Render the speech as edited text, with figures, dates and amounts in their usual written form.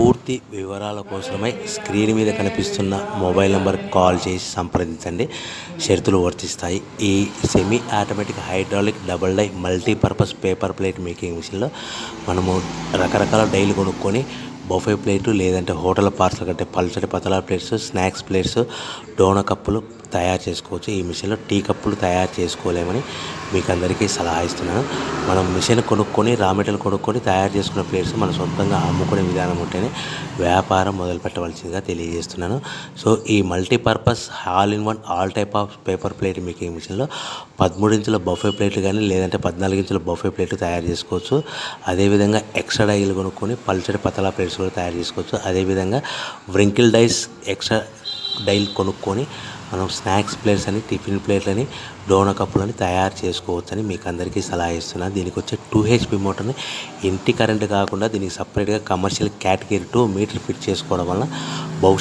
పూర్తి వివరాల కోసమై స్క్రీన్ మీద కనిపిస్తున్న మొబైల్ నెంబర్కి కాల్ చేసి సంప్రదించండి. షరతులు వర్తిస్తాయి. ఈ semi automatic hydraulic double die multipurpose paper plate making మిషన్లో మనము రకరకాల డైలు కొనుక్కొని బఫే ప్లేటు లేదంటే హోటల్ పార్సల్ కంటే పల్చటి పతలా ప్లేట్స్, స్నాక్స్ ప్లేట్స్, డోనా కప్పులు తయారు చేసుకోవచ్చు. ఈ మిషన్లో టీ కప్పులు తయారు చేసుకోలేమని మీకు అందరికీ సలహా ఇస్తున్నాను. మనం మిషన్ కొనుక్కొని రా మెటీరియల్ కొనుక్కొని తయారు చేసుకున్న ప్లేట్స్ మనం సొంతంగా అమ్ముకునే విధానం ఉంటేనే వ్యాపారం మొదలు పెట్టవలసిందిగా తెలియజేస్తున్నాను. సో ఈ multipurpose all in one all type of paper plate making మిషన్లో 13 ఇంచుల బఫే ప్లేట్లు కానీ లేదంటే 14 ఇంచుల బఫే ప్లేట్లు తయారు చేసుకోవచ్చు. అదేవిధంగా ఎక్స్ట్రా డైలు కొనుక్కొని పల్చటి పతలా ప్లేట్స్ కూడా తయారు చేసుకోవచ్చు. అదేవిధంగా వ్రింకిల్ డైస్ ఎక్స్ట్రా డైల్ కొనుక్కొని మనం స్నాక్స్ ప్లేట్స్ అని, టిఫిన్ ప్లేట్లని, డోనా కప్పులని తయారు చేసుకోవచ్చని మీకు అందరికీ సలహా ఇస్తున్నాను. దీనికి వచ్చే 2 HP మోటార్ని ఇంటి కరెంట్ కాకుండా దీనికి సపరేట్గా కమర్షియల్ కేటగిరీ 2 మీటర్ ఫిట్ చేసుకోవడం వల్ల భవిష్యత్